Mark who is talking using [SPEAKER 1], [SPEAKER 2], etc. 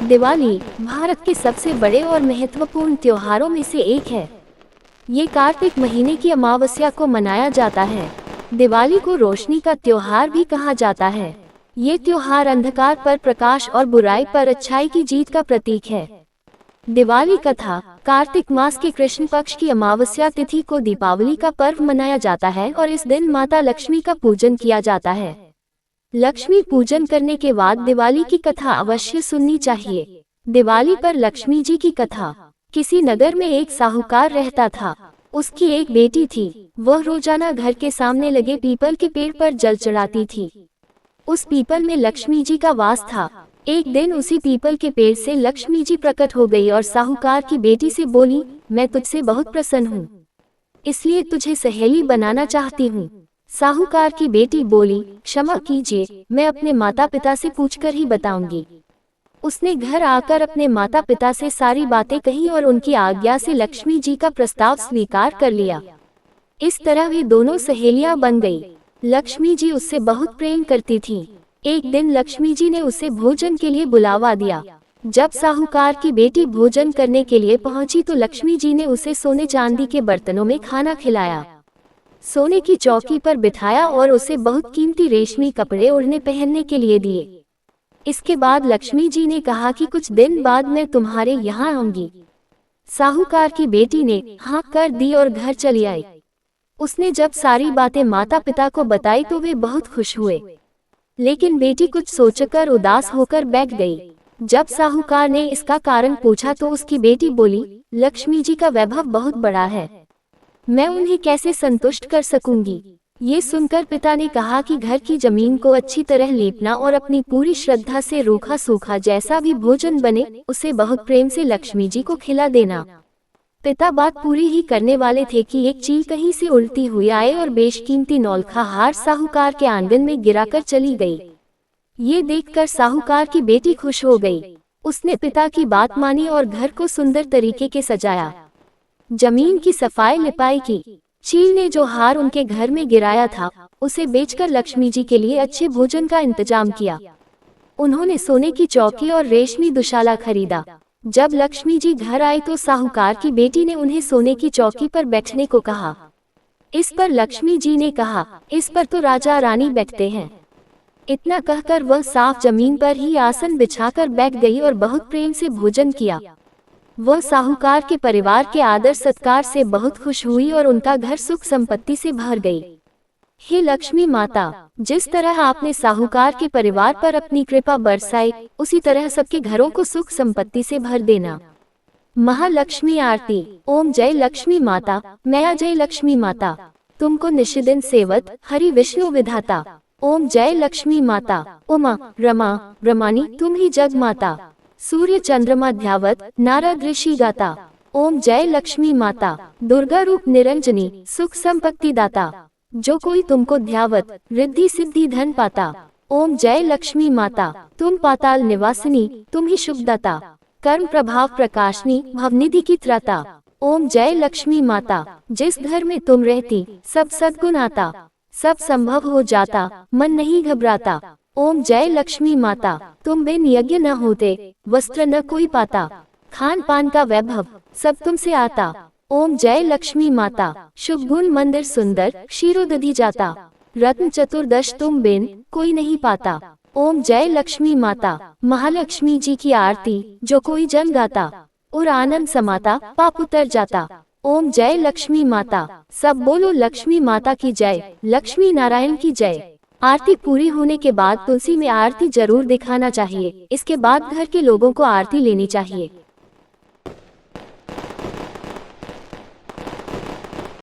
[SPEAKER 1] दिवाली भारत के सबसे बड़े और महत्वपूर्ण त्योहारों में से एक है। ये कार्तिक महीने की अमावस्या को मनाया जाता है। दिवाली को रोशनी का त्योहार भी कहा जाता है। ये त्योहार अंधकार पर प्रकाश और बुराई पर अच्छाई की जीत का प्रतीक है। दिवाली कथा। कार्तिक मास के कृष्ण पक्ष की अमावस्या तिथि को दीपावली का पर्व मनाया जाता है और इस दिन माता लक्ष्मी का पूजन किया जाता है। लक्ष्मी पूजन करने के बाद दिवाली की कथा अवश्य सुननी चाहिए। दिवाली पर लक्ष्मी जी की कथा। किसी नगर में एक साहूकार रहता था। उसकी एक बेटी थी। वह रोजाना घर के सामने लगे पीपल के पेड़ पर जल चढ़ाती थी। उस पीपल में लक्ष्मी जी का वास था। एक दिन उसी पीपल के पेड़ से लक्ष्मी जी प्रकट हो गई और साहूकार की बेटी से बोली, मैं तुझसे बहुत प्रसन्न हूँ, इसलिए तुझे सहेली बनाना चाहती हूँ। साहूकार की बेटी बोली, क्षमा कीजिए, मैं अपने माता पिता से पूछकर ही बताऊंगी। उसने घर आकर अपने माता पिता से सारी बातें कही और उनकी आज्ञा से लक्ष्मी जी का प्रस्ताव स्वीकार कर लिया। इस तरह वे दोनों सहेलियां बन गई। लक्ष्मी जी उससे बहुत प्रेम करती थीं। एक दिन लक्ष्मी जी ने उसे भोजन के लिए बुलावा दिया। जब साहूकार की बेटी भोजन करने के लिए पहुंची तो लक्ष्मी जी ने उसे सोने चांदी के बर्तनों में खाना खिलाया, सोने की चौकी पर बिठाया और उसे बहुत कीमती रेशमी कपड़े ओढ़ने पहनने के लिए दिए। इसके बाद लक्ष्मी जी ने कहा कि कुछ दिन बाद मैं तुम्हारे यहाँ आऊंगी। साहूकार की बेटी ने हाँ कर दी और घर चली आई। उसने जब सारी बातें माता पिता को बताई तो वे बहुत खुश हुए, लेकिन बेटी कुछ सोचकर उदास होकर बैठ गई। जब साहूकार ने इसका कारण पूछा तो उसकी बेटी बोली, लक्ष्मी जी का वैभव बहुत बड़ा है, मैं उन्हें कैसे संतुष्ट कर सकूंगी। ये सुनकर पिता ने कहा कि घर की जमीन को अच्छी तरह लीपना और अपनी पूरी श्रद्धा से रूखा सूखा जैसा भी भोजन बने उसे बहुत प्रेम से लक्ष्मी जी को खिला देना। पिता बात पूरी ही करने वाले थे कि एक चील कहीं से उड़ती हुई आए और बेशकीमती नौलखा हार साहूकार के आंगन में गिराकर चली गई। ये देखकर साहूकार की बेटी खुश हो गई। उसने पिता की बात मानी और घर को सुंदर तरीके से सजाया, जमीन की सफाई लिपाई की। चील ने जो हार उनके घर में गिराया था उसे बेचकर लक्ष्मी जी के लिए अच्छे भोजन का इंतजाम किया। उन्होंने सोने की चौकी और रेशमी दुशाला खरीदा। जब लक्ष्मी जी घर आई तो साहूकार की बेटी ने उन्हें सोने की चौकी पर बैठने को कहा। इस पर लक्ष्मी जी ने कहा, इस पर तो राजा रानी बैठते हैं। इतना कहकर वह साफ जमीन पर ही आसन बिछाकर बैठ गई और बहुत प्रेम से भोजन किया। वह साहूकार के परिवार के आदर सत्कार से बहुत खुश हुई और उनका घर सुख संपत्ति से भर गई। हे लक्ष्मी माता, जिस तरह आपने साहूकार के परिवार पर अपनी कृपा बरसाई, उसी तरह सबके घरों को सुख संपत्ति से भर देना। महालक्ष्मी आरती। ओम जय लक्ष्मी माता, मैया जय लक्ष्मी माता, तुमको निशिदिन सेवत, हरि विष्णु विधाता। ओम जय लक्ष्मी माता, उमा रमा रमानी तुम ही जग माता, सूर्य चंद्रमा ध्यावत, नारद ऋषि गाता। ओम जय लक्ष्मी माता, दुर्गा रूप निरंजनी, सुख संपत्ति दाता, जो कोई तुमको ध्यावत, रिद्धि सिद्धि धन पाता। ओम जय लक्ष्मी माता, तुम पाताल निवासिनी, तुम ही शुभदाता, कर्म प्रभाव प्रकाशनी, भवनिधि की त्राता। ओम जय लक्ष्मी माता, जिस घर में तुम रहती सब सद्गुण आता, सब संभव हो जाता, मन नहीं घबराता। ओम जय लक्ष्मी माता, तुम बिन यज्ञ न होते, वस्त्र न कोई पाता, खान पान का वैभव सब तुमसे आता। ओम जय लक्ष्मी माता, शुभ गुण मंदिर सुंदर, क्षीरोदधि जाता, रत्न चतुर्दश तुम बिन कोई नहीं पाता। ओम जय लक्ष्मी माता, महालक्ष्मी जी की आरती जो कोई जन गाता, और आनंद समाता, पाप उतर जाता। ओम जय लक्ष्मी माता, सब बोलो लक्ष्मी माता की जय, लक्ष्मी नारायण की जय। आरती पूरी होने के बाद तुलसी में आरती जरूर दिखाना चाहिए। इसके बाद घर के लोगों को आरती लेनी चाहिए।